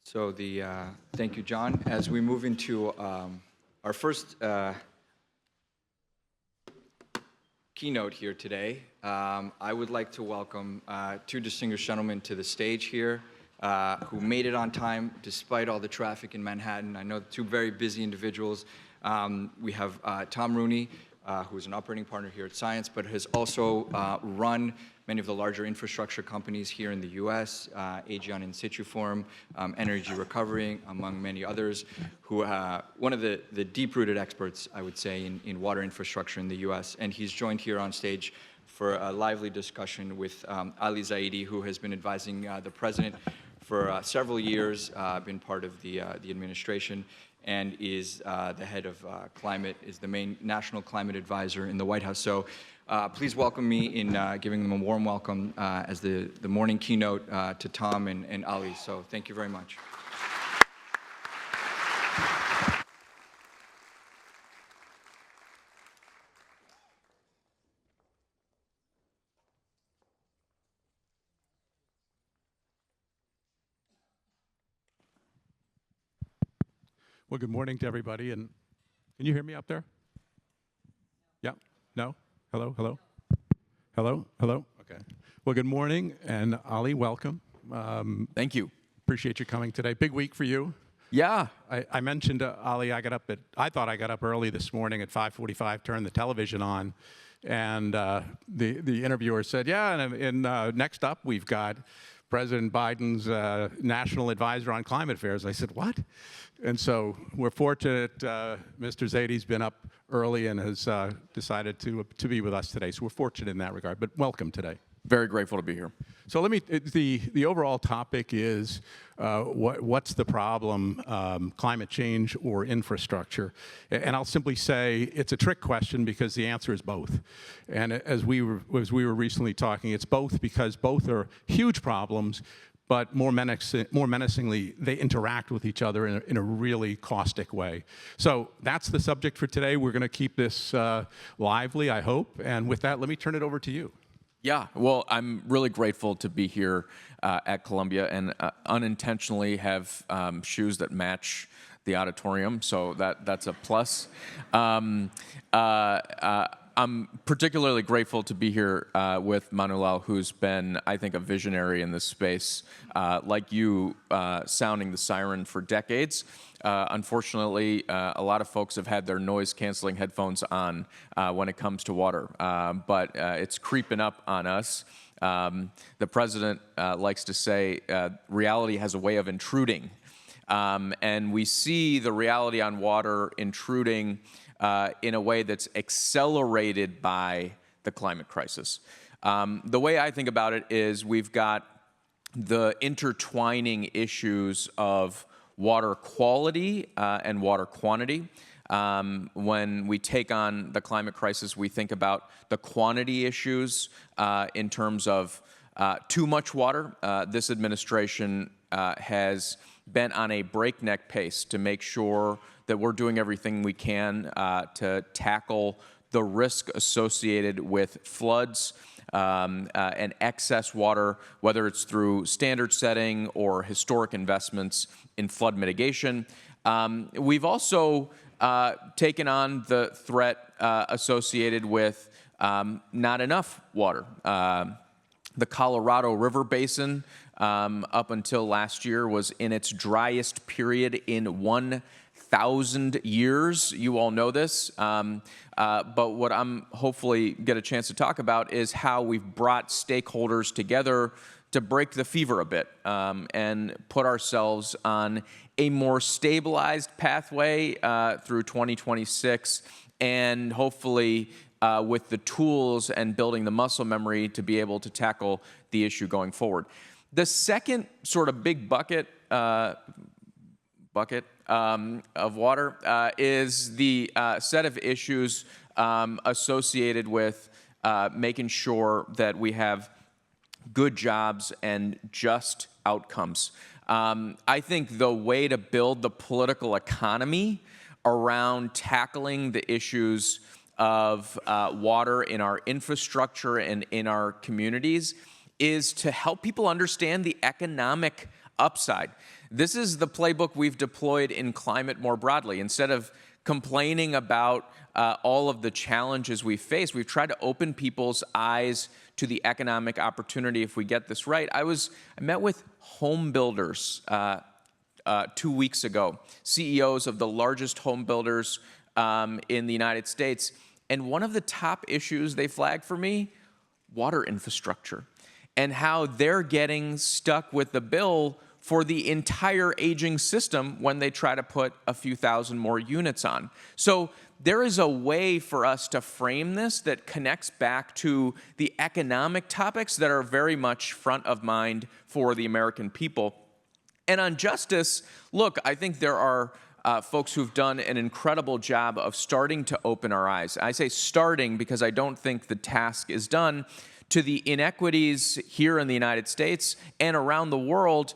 Thank you, John. As we move into our first keynote here today, I would like to welcome two distinguished gentlemen to the stage here who made it on time despite all the traffic in Manhattan. I know two very busy individuals. We have Tom Rooney, who is an operating partner here at Sciens, but has also run many of the larger infrastructure companies here in the US, Aegeon In Situ Forum, Energy Recovery, among many others, who one of the deep-rooted experts, I would say, in water infrastructure in the US. And he's joined here on stage for a lively discussion with Ali Zaidi, who has been advising the president for several years, been part of the administration, and is the head of climate, is the main national climate advisor in the White House. So please welcome me in giving them a warm welcome as the morning keynote to Tom and Ali. So thank you very much. Well, good morning to everybody, and can you hear me up there? Yeah? No? Hello? Hello? Hello? Hello? Okay. Well, good morning, and Ali, welcome. Thank you. Appreciate you coming today. Big week for you. Yeah. I mentioned to Ali, I thought I got up early this morning at 5:45, turned the television on, and the interviewer said, yeah, and next up we've got President Biden's national advisor on climate affairs. I said, what? And so we're fortunate Mr. Zaidi's been up early and has decided to be with us today. So we're fortunate in that regard, but welcome today. Very grateful to be here. So the overall topic is what's the problem, climate change or infrastructure? And I'll simply say it's a trick question because the answer is both. And as we were recently talking, it's both because both are huge problems, but more menacingly, they interact with each other in a really caustic way. So that's the subject for today. We're going to keep this lively, I hope. And with that, let me turn it over to you. Yeah, well, I'm really grateful to be here at Columbia and unintentionally have shoes that match the auditorium, so that's a plus. I'm particularly grateful to be here with Manuel, who's been, I think, a visionary in this space, like you, sounding the siren for decades. Unfortunately, a lot of folks have had their noise-canceling headphones on when it comes to water, but it's creeping up on us. The president likes to say reality has a way of intruding, and we see the reality on water intruding in a way that's accelerated by the climate crisis. The way I think about it is we've got the intertwining issues of water quality and water quantity. When we take on the climate crisis, we think about the quantity issues in terms of too much water. This administration has been on a breakneck pace to make sure that we're doing everything we can to tackle the risk associated with floods and excess water, whether it's through standard setting or historic investments in flood mitigation. We've also taken on the threat associated with not enough water. The Colorado River Basin, up until last year, was in its driest period in 1,000 years. You all know this. But what I'm hopefully get a chance to talk about is how we've brought stakeholders together to break the fever a bit and put ourselves on a more stabilized pathway through 2026, and hopefully with the tools and building the muscle memory to be able to tackle the issue going forward. The second sort of big bucket of water is the set of issues associated with making sure that we have good jobs and just outcomes. I think the way to build the political economy around tackling the issues of water in our infrastructure and in our communities is to help people understand the economic upside. This is the playbook we've deployed in climate more broadly. Instead of complaining about all of the challenges we face, we've tried to open people's eyes to the economic opportunity if we get this right. I met with home builders 2 weeks ago, CEOs of the largest home builders in the United States, and one of the top issues they flagged for me, water infrastructure, and how they're getting stuck with the bill for the entire aging system when they try to put a few thousand more units on. So there is a way for us to frame this that connects back to the economic topics that are very much front of mind for the American people. And on justice, look, I think there are folks who've done an incredible job of starting to open our eyes. I say starting because I don't think the task is done, to the inequities here in the United States and around the world,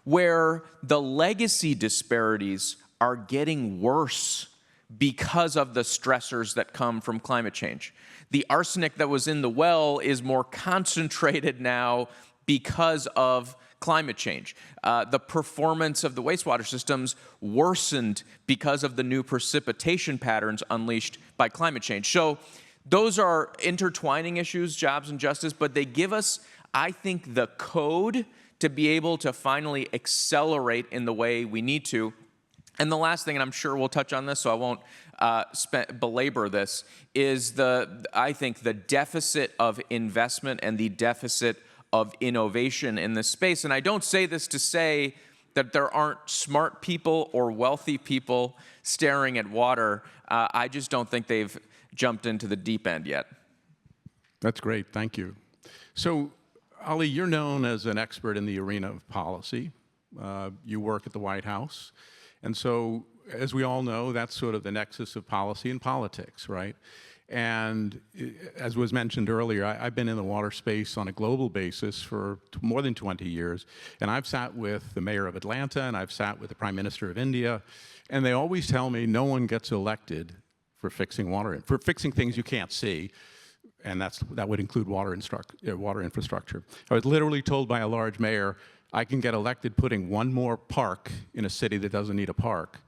where the legacy disparities are getting worse because of the stressors that come from climate change. The arsenic that was in the well is more concentrated now because of climate change. The performance of the wastewater systems worsened because of the new precipitation patterns unleashed by climate change. So those are intertwining issues, jobs and justice, but they give us, I think, the code to be able to finally accelerate in the way we need to. And the last thing, and I'm sure we'll touch on this, so I won't belabor this, is I think the deficit of investment and the deficit of innovation in this space. And I don't say this to say that there aren't smart people or wealthy people staring at water. I just don't think they've jumped into the deep end yet. That's great. Thank you. So, Ali, you're known as an expert in the arena of policy. You work at the White House. And so, as we all know, that's sort of the nexus of policy and politics, right? And as was mentioned earlier, I've been in the water space on a global basis for more than 20 years. And I've sat with the mayor of Atlanta, and I've sat with the prime minister of India. And they always tell me no one gets elected for fixing for fixing things you can't see. And that would include water infrastructure. I was literally told by a large mayor, I can get elected putting one more park in a city that doesn't need a park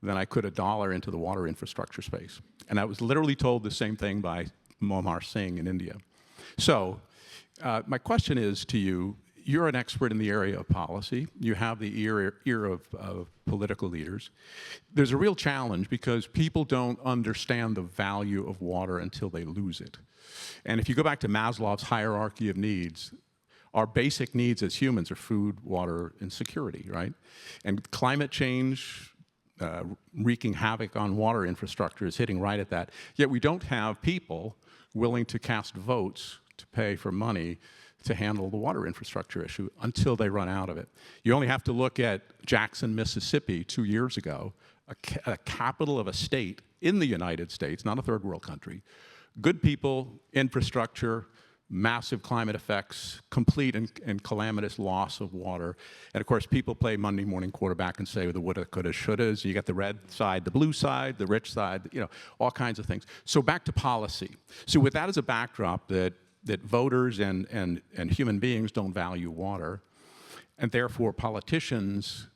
than I could $1 into the water infrastructure space. And I was literally told the same thing by Momar Singh in India. So my question is to you, you're an expert in the area of policy. You have the ear of political leaders. There's a real challenge because people don't understand the value of water until they lose it. And if you go back to Maslow's hierarchy of needs, our basic needs as humans are food, water, and security, right? And climate change, wreaking havoc on water infrastructure is hitting right at that. Yet we don't have people willing to cast votes to pay for money to handle the water infrastructure issue until they run out of it. You only have to look at Jackson, Mississippi 2 years ago, a capital of a state in the United States, not a third world country. Good people, infrastructure, massive climate effects, complete and calamitous loss of water. And of course, people play Monday morning quarterback and say the woulda, coulda, shouldas. You got the red side, the blue side, the rich side, all kinds of things. So back to policy. So with that as a backdrop that voters and human beings don't value water, and therefore politicians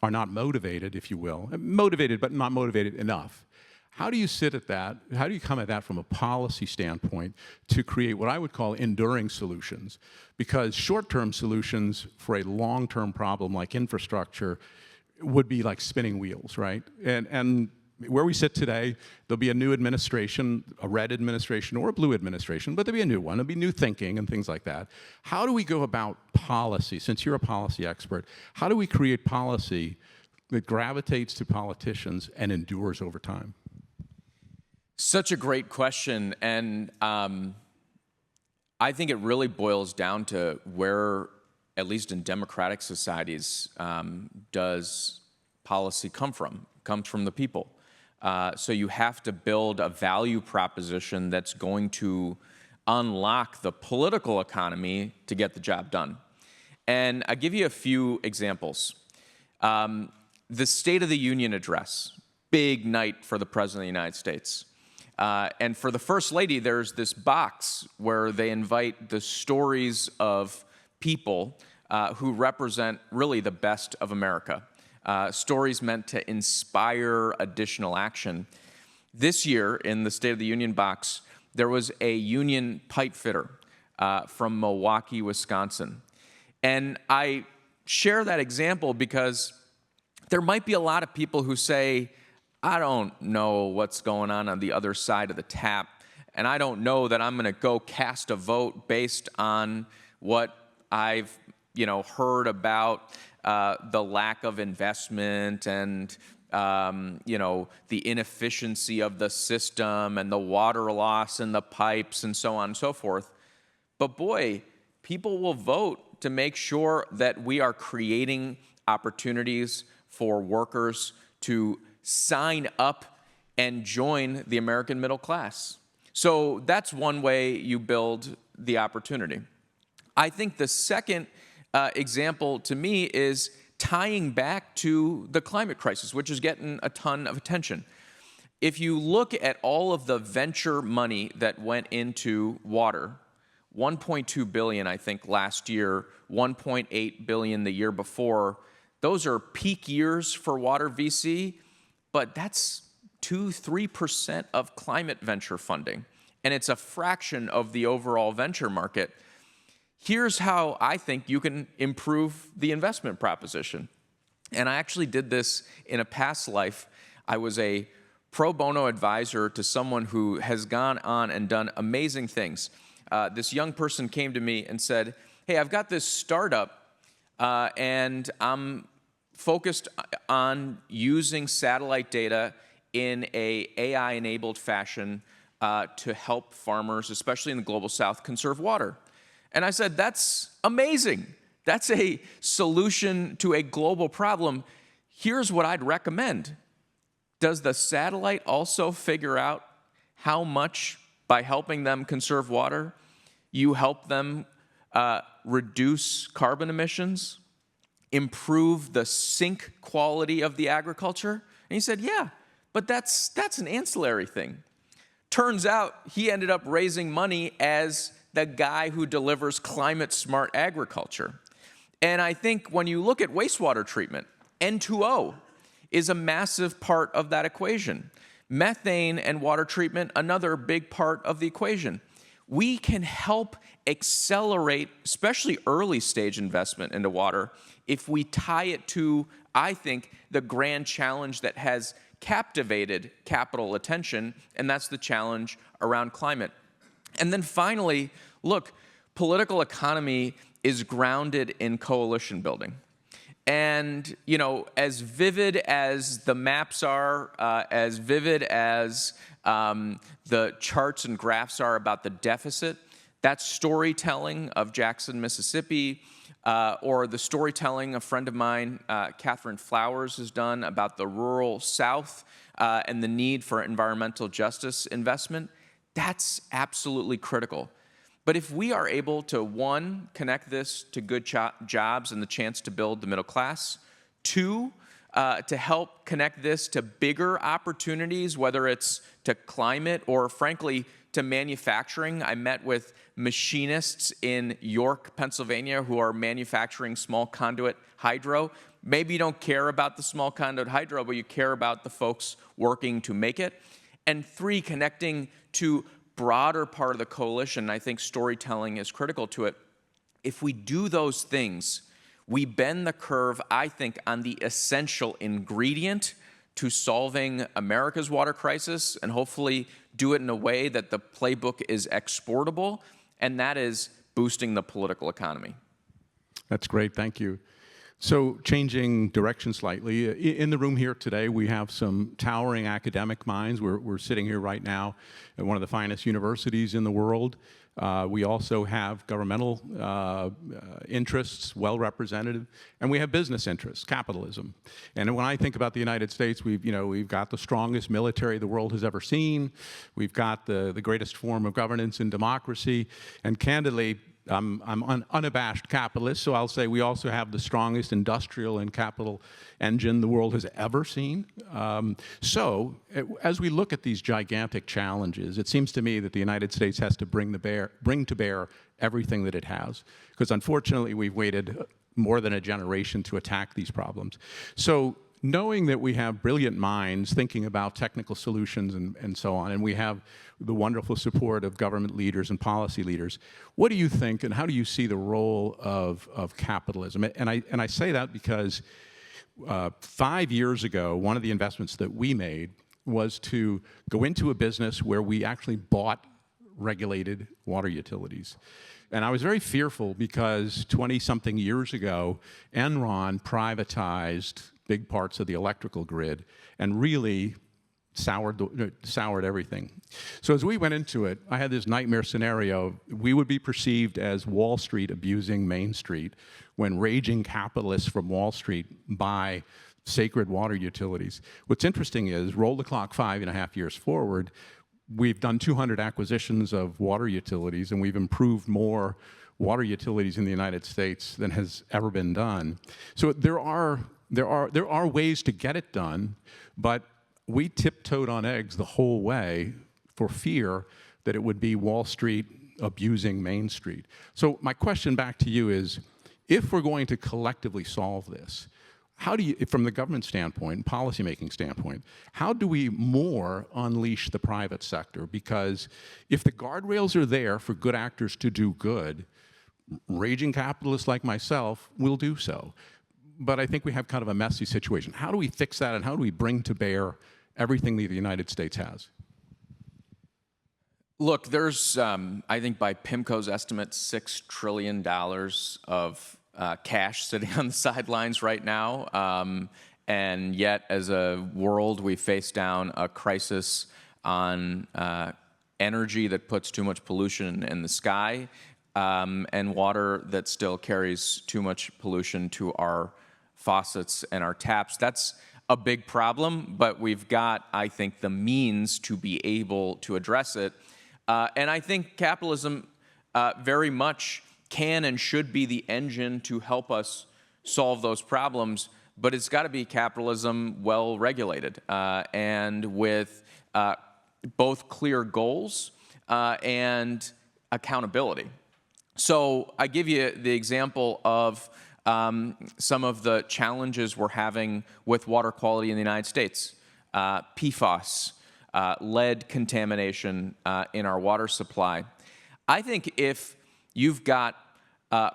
are not motivated, if you will, motivated but not motivated enough. How do you sit at that? How do you come at that from a policy standpoint to create what I would call enduring solutions? Because short-term solutions for a long-term problem like infrastructure would be like spinning wheels, right? And where we sit today, there'll be a new administration, a red administration or a blue administration, but there'll be a new one. There'll be new thinking and things like that. How do we go about policy? Since you're a policy expert, how do we create policy that gravitates to politicians and endures over time? Such a great question, and I think it really boils down to where, at least in democratic societies, does policy come from? It comes from the people. So you have to build a value proposition that's going to unlock the political economy to get the job done. And I'll give you a few examples. The State of the Union address, big night for the President of the United States. And for the First Lady, there's this box where they invite the stories of people who represent really the best of America. Stories meant to inspire additional action. This year, in the State of the Union box, there was a union pipe fitter from Milwaukee, Wisconsin. And I share that example because there might be a lot of people who say, I don't know what's going on the other side of the tap, and I don't know that I'm going to go cast a vote based on what I've heard about the lack of investment and the inefficiency of the system and the water loss in the pipes and so on and so forth. But boy, people will vote to make sure that we are creating opportunities for workers to sign up and join the American middle class. So that's one way you build the opportunity. I think the second example to me is tying back to the climate crisis, which is getting a ton of attention. If you look at all of the venture money that went into water, 1.2 billion, I think, last year, 1.8 billion the year before, those are peak years for water VC, but that's 2-3% of climate venture funding, and it's a fraction of the overall venture market. Here's how I think you can improve the investment proposition. And I actually did this in a past life. I was a pro bono advisor to someone who has gone on and done amazing things. This young person came to me and said, hey, I've got this startup, and I'm focused on using satellite data in a AI-enabled fashion to help farmers, especially in the Global South, conserve water. And I said, that's amazing. That's a solution to a global problem. Here's what I'd recommend. Does the satellite also figure out how much, by helping them conserve water, you help them reduce carbon emissions, improve the sink quality of the agriculture? And he said, yeah, but that's an ancillary thing. Turns out he ended up raising money as the guy who delivers climate-smart agriculture. And I think when you look at wastewater treatment, N2O is a massive part of that equation. Methane and water treatment, another big part of the equation. We can help accelerate, especially early stage investment into water, if we tie it to, I think, the grand challenge that has captivated capital attention, and that's the challenge around climate. And then finally, look, political economy is grounded in coalition building. And, as vivid as the maps are, as vivid as the charts and graphs are about the deficit, that storytelling of Jackson, Mississippi, or the storytelling a friend of mine, Catherine Flowers, has done about the rural South and the need for environmental justice investment, that's absolutely critical. But if we are able to, one, connect this to good jobs and the chance to build the middle class, two, to help connect this to bigger opportunities, whether it's to climate or, frankly, to manufacturing. I met with machinists in York, Pennsylvania, who are manufacturing small conduit hydro. Maybe you don't care about the small conduit hydro, but you care about the folks working to make it. And three, connecting to broader part of the coalition. I think storytelling is critical to it. If we do those things, we bend the curve, I think, on the essential ingredient to solving America's water crisis, and hopefully do it in a way that the playbook is exportable, and that is boosting the political economy. That's great, thank you. So changing direction slightly, in the room here today, we have some towering academic minds. We're sitting here right now at one of the finest universities in the world. We also have governmental interests, well represented, and we have business interests, capitalism. And when I think about the United States, we've got the strongest military the world has ever seen. We've got the greatest form of governance in democracy, and candidly, I'm unabashed capitalist, so I'll say we also have the strongest industrial and capital engine the world has ever seen. As we look at these gigantic challenges, it seems to me that the United States has to bring to bear everything that it has, because unfortunately we've waited more than a generation to attack these problems. So knowing that we have brilliant minds thinking about technical solutions and so on, and we have the wonderful support of government leaders and policy leaders, what do you think and how do you see the role of capitalism? And I say that because 5 years ago, one of the investments that we made was to go into a business where we actually bought regulated water utilities. And I was very fearful because 20-something years ago, Enron privatized big parts of the electrical grid and really soured everything. So as we went into it, I had this nightmare scenario. We would be perceived as Wall Street abusing Main Street when raging capitalists from Wall Street buy sacred water utilities. What's interesting is, roll the clock 5.5 years forward, we've done 200 acquisitions of water utilities, and we've improved more water utilities in the United States than has ever been done. So there are ways to get it done, but we tiptoed on eggs the whole way for fear that it would be Wall Street abusing Main Street. So my question back to you is, if we're going to collectively solve this, how do you, from the government standpoint, policymaking standpoint, how do we more unleash the private sector? Because if the guardrails are there for good actors to do good, raging capitalists like myself will do so. But I think we have kind of a messy situation. How do we fix that, and how do we bring to bear everything that the United States has? Look, there's, I think by PIMCO's estimate, $6 trillion of cash sitting on the sidelines right now. And yet, as a world, we face down a crisis on energy that puts too much pollution in the sky, and water that still carries too much pollution to our faucets and our taps. That's a big problem, but we've got, I think, the means to be able to address it. And I think capitalism very much can and should be the engine to help us solve those problems, but it's got to be capitalism well regulated and with both clear goals and accountability. So I give you the example of some of the challenges we're having with water quality in the United States. PFAS, lead contamination in our water supply. I think if you've got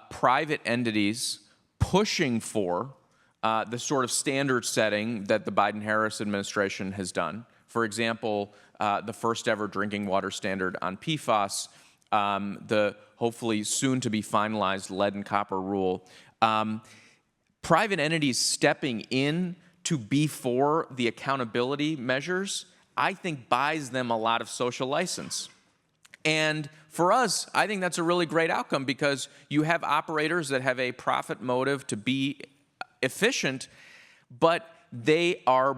private entities pushing for the sort of standard setting that the Biden-Harris administration has done, for example, the first ever drinking water standard on PFAS, the hopefully soon to be finalized lead and copper rule, private entities stepping in to be for the accountability measures, I think buys them a lot of social license. And for us, I think that's a really great outcome because you have operators that have a profit motive to be efficient, but they are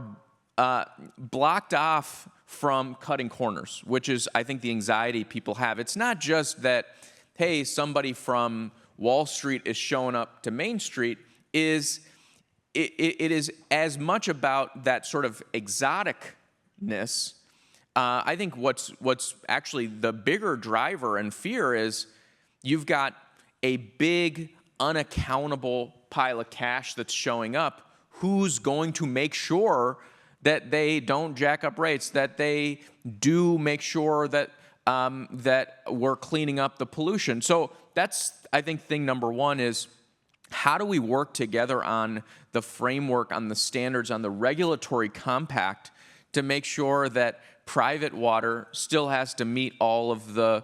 blocked off from cutting corners, which is, I think, the anxiety people have. It's not just that, hey, somebody from Wall Street is showing up to Main Street. It is as much about that sort of exoticness. I think what's actually the bigger driver and fear is you've got a big, unaccountable pile of cash that's showing up. Who's going to make sure that they don't jack up rates, that they do make sure that that we're cleaning up the pollution? So that's, I think, thing number one is, how do we work together on the framework, on the standards, on the regulatory compact to make sure that private water still has to meet all of the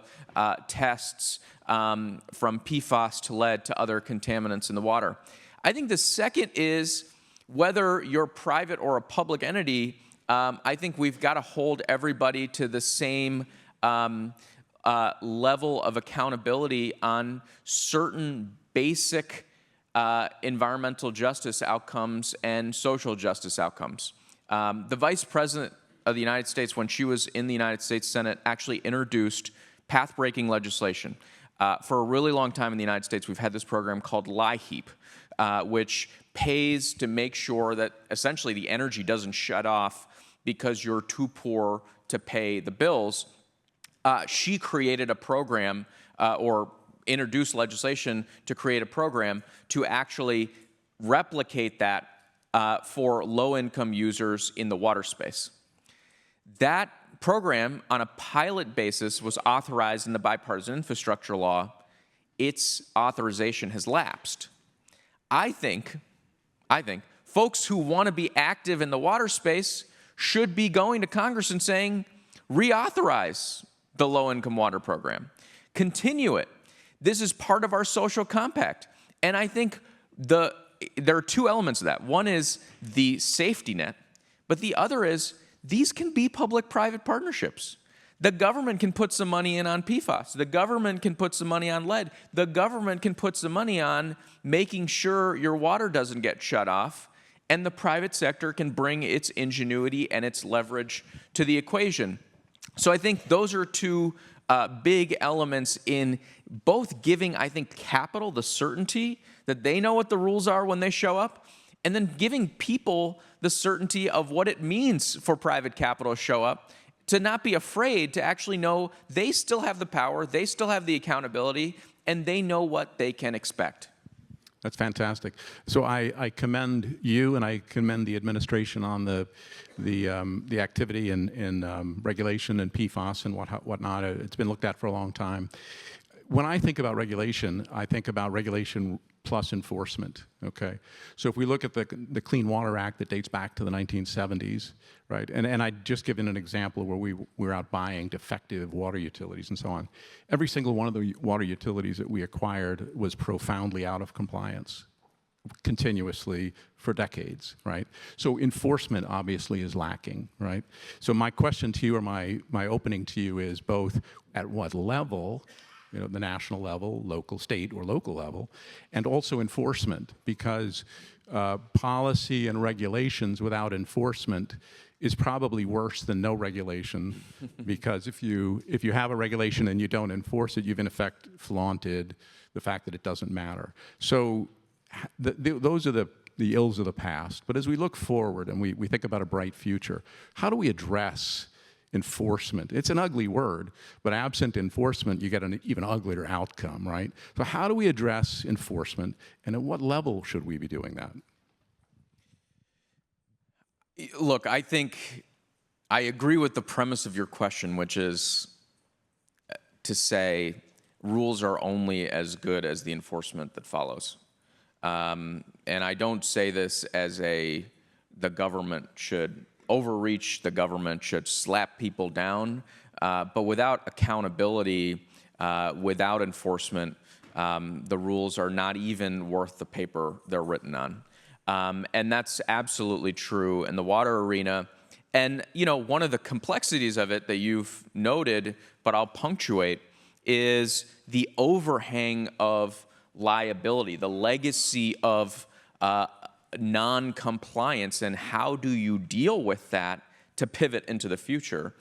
tests from PFAS to lead to other contaminants in the water? I think the second is, whether you're private or a public entity, I think we've got to hold everybody to the same level of accountability on certain basic environmental justice outcomes and social justice outcomes. The Vice President of the United States, when she was in the United States Senate, actually introduced path-breaking legislation. For a really long time in the United States, we've had this program called LIHEAP, which pays to make sure that essentially the energy doesn't shut off because you're too poor to pay the bills. She created a program or introduced legislation to create a program to actually replicate that for low-income users in the water space. That program, on a pilot basis, was authorized in the bipartisan infrastructure law. Its authorization has lapsed. I think folks who want to be active in the water space should be going to Congress and saying, reauthorize the low-income water program. Continue it. This is part of our social compact. And I think there are two elements of that. One is the safety net, but the other is these can be public-private partnerships. The government can put some money in on PFAS. The government can put some money on lead. The government can put some money on making sure your water doesn't get shut off. And the private sector can bring its ingenuity and its leverage to the equation. So I think those are two big elements in both giving, I think, capital the certainty that they know what the rules are when they show up, and then giving people the certainty of what it means for private capital to show up, to not be afraid, to actually know they still have the power, they still have the accountability, and they know what they can expect. That's fantastic. So I commend you and I commend the administration on the activity in regulation and PFAS and whatnot. It's been looked at for a long time. When I think about regulation, I think about regulation plus enforcement, okay? So if we look at the Clean Water Act that dates back to the 1970s, right? And I just given an example where we were out buying defective water utilities and so on. Every single one of the water utilities that we acquired was profoundly out of compliance, continuously for decades, right? So enforcement obviously is lacking, right? So my question to you, or my opening to you, is both at what level, you know, the national level, local, state, or local level, and also enforcement, because policy and regulations without enforcement is probably worse than no regulation, because if you have a regulation and you don't enforce it, you've in effect flaunted the fact that it doesn't matter. So those are the ills of the past. But as we look forward and we think about a bright future, how do we address enforcement? It's an ugly word, but absent enforcement, you get an even uglier outcome, right? So how do we address enforcement, and at what level should we be doing that? Look, I think I agree with the premise of your question, which is to say rules are only as good as the enforcement that follows. And I don't say this as the government should overreach, the government should slap people down, but without accountability, without enforcement, the rules are not even worth the paper they're written on. And that's absolutely true in the water arena. And, you know, one of the complexities of it that you've noted, but I'll punctuate, is the overhang of liability, the legacy of non-compliance, and how do you deal with that to pivot into the future?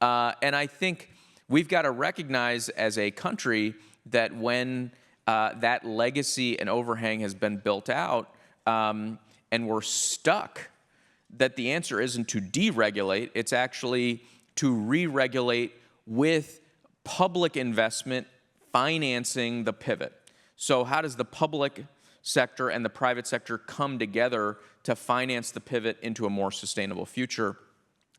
And I think we've got to recognize as a country that when that legacy and overhang has been built out, and we're stuck, that the answer isn't to deregulate, it's actually to re-regulate with public investment financing the pivot. So how does the public sector and the private sector come together to finance the pivot into a more sustainable future?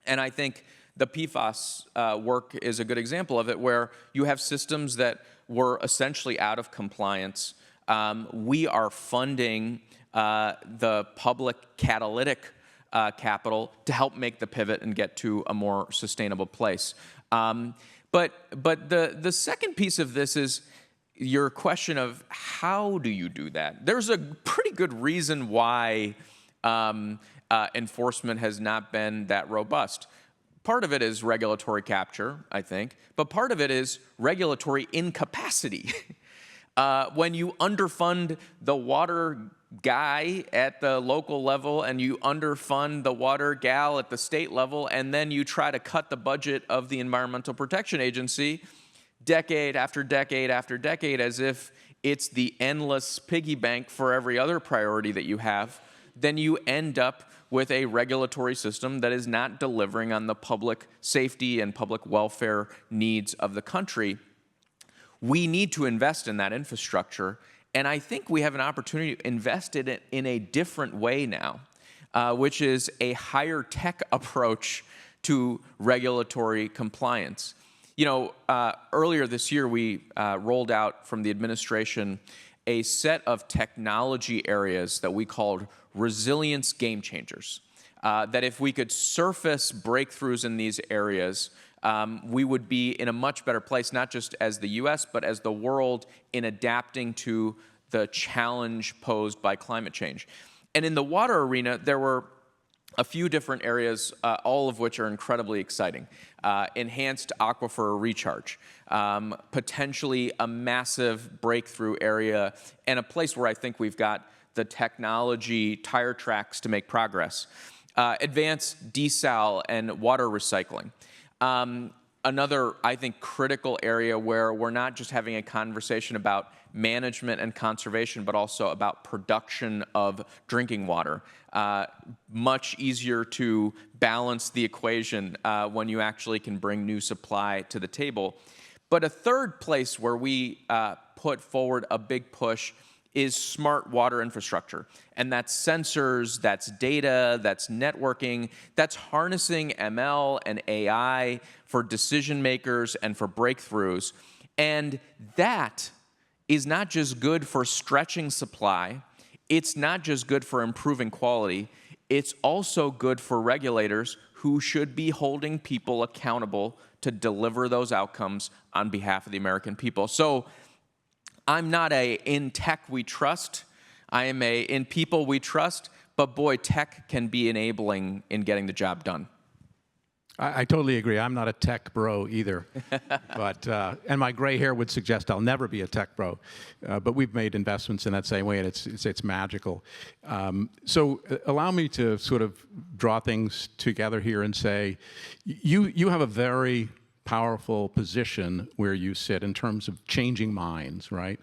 And I think the PFAS work is a good example of it, where you have systems that were essentially out of compliance. We are funding the public catalytic capital to help make the pivot and get to a more sustainable place. But the second piece of this is your question of how do you do that? There's a pretty good reason why enforcement has not been that robust. Part of it is regulatory capture, I think, but part of it is regulatory incapacity. When you underfund the water guy at the local level and you underfund the water gal at the state level, and then you try to cut the budget of the Environmental Protection Agency, decade after decade after decade, as if it's the endless piggy bank for every other priority that you have, then you end up with a regulatory system that is not delivering on the public safety and public welfare needs of the country. We need to invest in that infrastructure, and I think we have an opportunity to invest in it in a different way now, which is a higher tech approach to regulatory compliance. You know, earlier this year, we rolled out from the administration a set of technology areas that we called resilience game changers. That if we could surface breakthroughs in these areas, we would be in a much better place, not just as the US, but as the world in adapting to the challenge posed by climate change. And in the water arena, there were a few different areas, all of which are incredibly exciting. Enhanced aquifer recharge, potentially a massive breakthrough area, and a place where I think we've got the technology tire tracks to make progress. Advanced desal and water recycling. Another, I think, critical area where we're not just having a conversation about management and conservation, but also about production of drinking water. Much easier to balance the equation when you actually can bring new supply to the table. But a third place where we put forward a big push is smart water infrastructure. And that's sensors, that's data, that's networking, that's harnessing ML and AI for decision makers and for breakthroughs. And that is not just good for stretching supply, it's not just good for improving quality, it's also good for regulators who should be holding people accountable to deliver those outcomes on behalf of the American people. So I'm not a in tech we trust, I am a in people we trust, but boy, tech can be enabling in getting the job done. I totally agree. I'm not a tech bro either, but and my gray hair would suggest I'll never be a tech bro. But we've made investments in that same way, and it's magical. So allow me to sort of draw things together here and say, you have a very powerful position where you sit in terms of changing minds, right?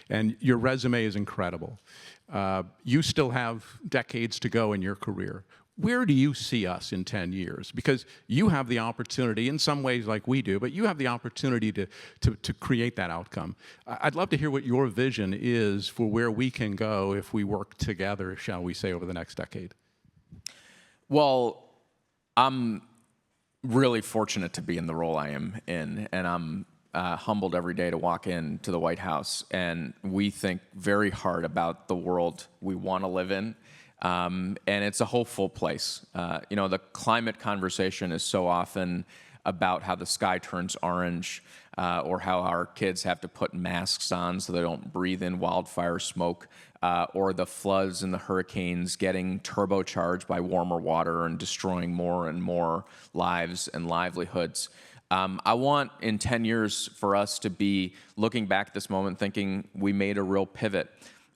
And your resume is incredible. You still have decades to go in your career. Where do you see us in 10 years? Because you have the opportunity, in some ways like we do, but you have the opportunity to create that outcome. I'd love to hear what your vision is for where we can go if we work together, shall we say, over the next decade. Well, I'm really fortunate to be in the role I am in, and I'm humbled every day to walk into the White House, and we think very hard about the world we want to live in. And it's a hopeful place. You know, the climate conversation is so often about how the sky turns orange, or how our kids have to put masks on so they don't breathe in wildfire smoke, or the floods and the hurricanes getting turbocharged by warmer water and destroying more and more lives and livelihoods. I want in 10 years for us to be looking back at this moment thinking we made a real pivot.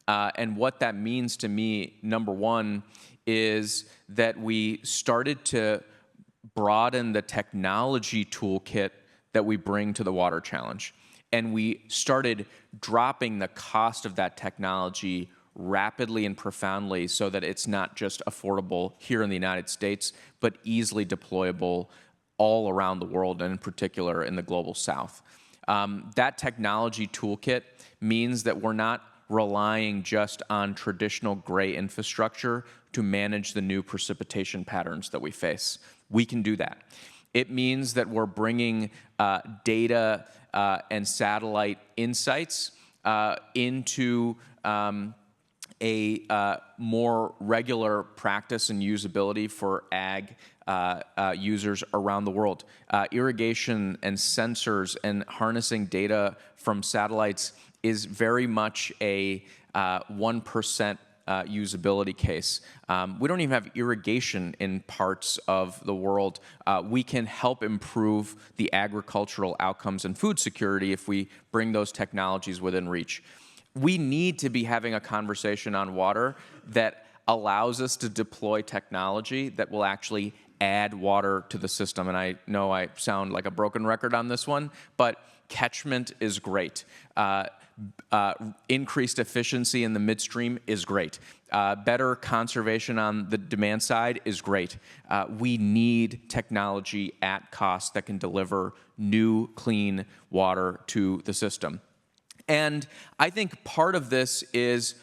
And what that means to me, number one, is that we started to broaden the technology toolkit that we bring to the water challenge. And we started dropping the cost of that technology rapidly and profoundly so that it's not just affordable here in the United States, but easily deployable all around the world, and in particular in the global South. That technology toolkit means that we're not relying just on traditional gray infrastructure to manage the new precipitation patterns that we face. We can do that. It means that we're bringing data and satellite insights into a more regular practice and usability for ag users around the world. Irrigation and sensors and harnessing data from satellites is very much a 1% usability case. We don't even have irrigation in parts of the world. We can help improve the agricultural outcomes and food security if we bring those technologies within reach. We need to be having a conversation on water that allows us to deploy technology that will actually add water to the system. And I know I sound like a broken record on this one, but catchment is great. Increased efficiency in the midstream is great. Better conservation on the demand side is great. We need technology at cost that can deliver new, clean water to the system. And I think part of this is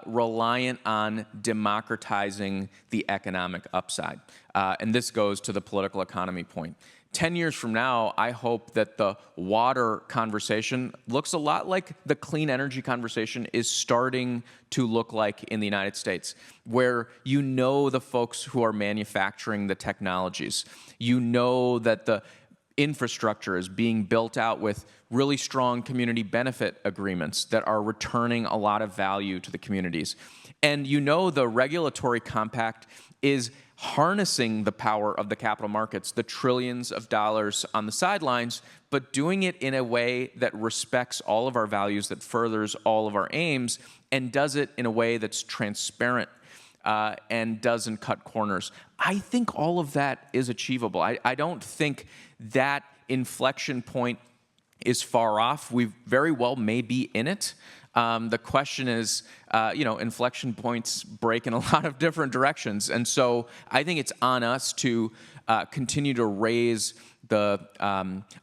reliant on democratizing the economic upside. And this goes to the political economy point. 10 years from now, I hope that the water conversation looks a lot like the clean energy conversation is starting to look like in the United States, where you know the folks who are manufacturing the technologies. You know that the infrastructure is being built out with really strong community benefit agreements that are returning a lot of value to the communities. And you know the regulatory compact is harnessing the power of the capital markets, the trillions of dollars on the sidelines, but doing it in a way that respects all of our values, that furthers all of our aims, and does it in a way that's transparent and doesn't cut corners. I think all of that is achievable. I don't think that inflection point is far off. We very well may be in it. The question is, inflection points break in a lot of different directions. And so I think it's on us to continue to raise the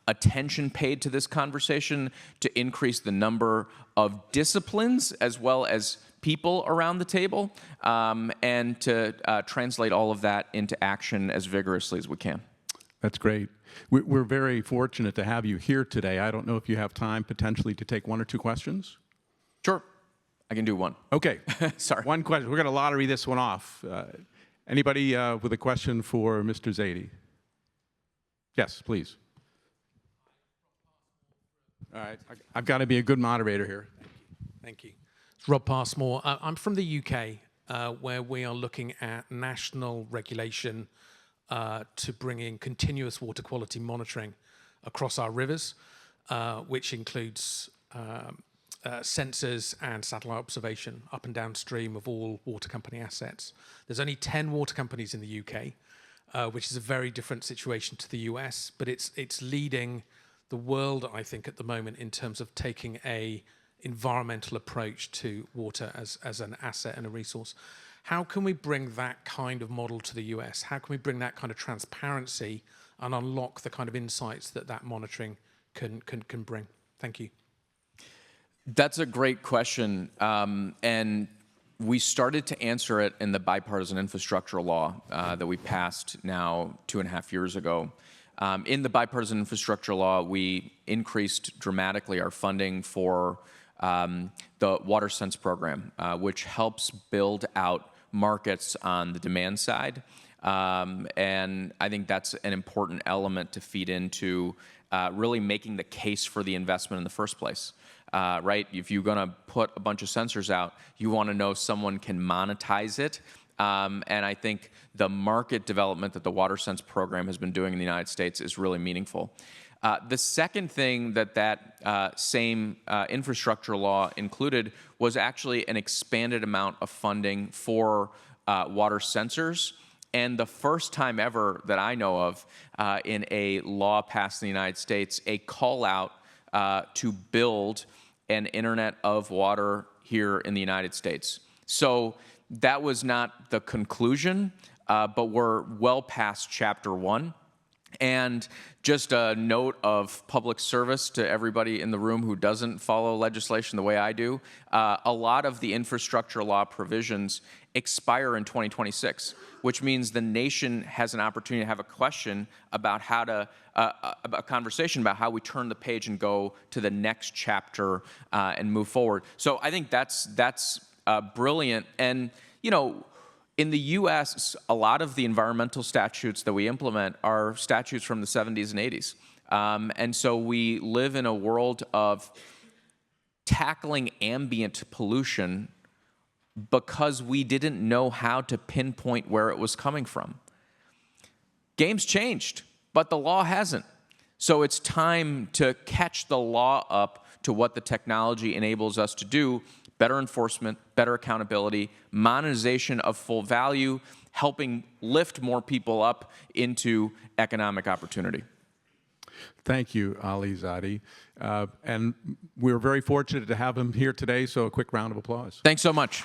attention paid to this conversation, to increase the number of disciplines as well as people around the table, and to translate all of that into action as vigorously as we can. That's great. We're very fortunate to have you here today. I don't know if you have time potentially to take one or two questions. Sure. I can do one. Okay. Sorry. One question. We're going to lottery this one off. Anybody with a question for Mr. Zaidi? Yes, please. All right. I've got to be a good moderator here. Thank you. It's Rob Passmore. I'm from the UK, where we are looking at national regulation to bring in continuous water quality monitoring across our rivers, which includes sensors and satellite observation up and downstream of all water company assets. There's only 10 water companies in the UK, which is a very different situation to the US, but it's leading the world, I think, at the moment in terms of taking a environmental approach to water as an asset and a resource. How can we bring that kind of model to the US? How can we bring that kind of transparency and unlock the kind of insights that monitoring can bring? Thank you. That's a great question, and we started to answer it in the bipartisan infrastructure law that we passed now 2.5 years ago. In the bipartisan infrastructure law, we increased dramatically our funding for the Water Sense program, which helps build out markets on the demand side. And I think that's an important element to feed into really making the case for the investment in the first place. Right? If you're going to put a bunch of sensors out, you want to know someone can monetize it. And I think the market development that the Water Sense program has been doing in the United States is really meaningful. The second thing that same infrastructure law included was actually an expanded amount of funding for water sensors. And the first time ever that I know of in a law passed in the United States, a call out to build an Internet of Water here in the United States. So that was not the conclusion, but we're well past Chapter 1. And just a note of public service to everybody in the room who doesn't follow legislation the way I do, a lot of the infrastructure law provisions expire in 2026, which means the nation has an opportunity to have a question about how to, a conversation about how we turn the page and go to the next chapter and move forward. So I think that's brilliant. And, you know, in the U.S., a lot of the environmental statutes that we implement are statutes from the 70s and 80s. And so we live in a world of tackling ambient pollution because we didn't know how to pinpoint where it was coming from. Game's changed, but the law hasn't. So it's time to catch the law up to what the technology enables us to do. Better enforcement, better accountability, monetization of full value, helping lift more people up into economic opportunity. Thank you, Ali Zaidi. And we're very fortunate to have him here today, so a quick round of applause. Thanks so much.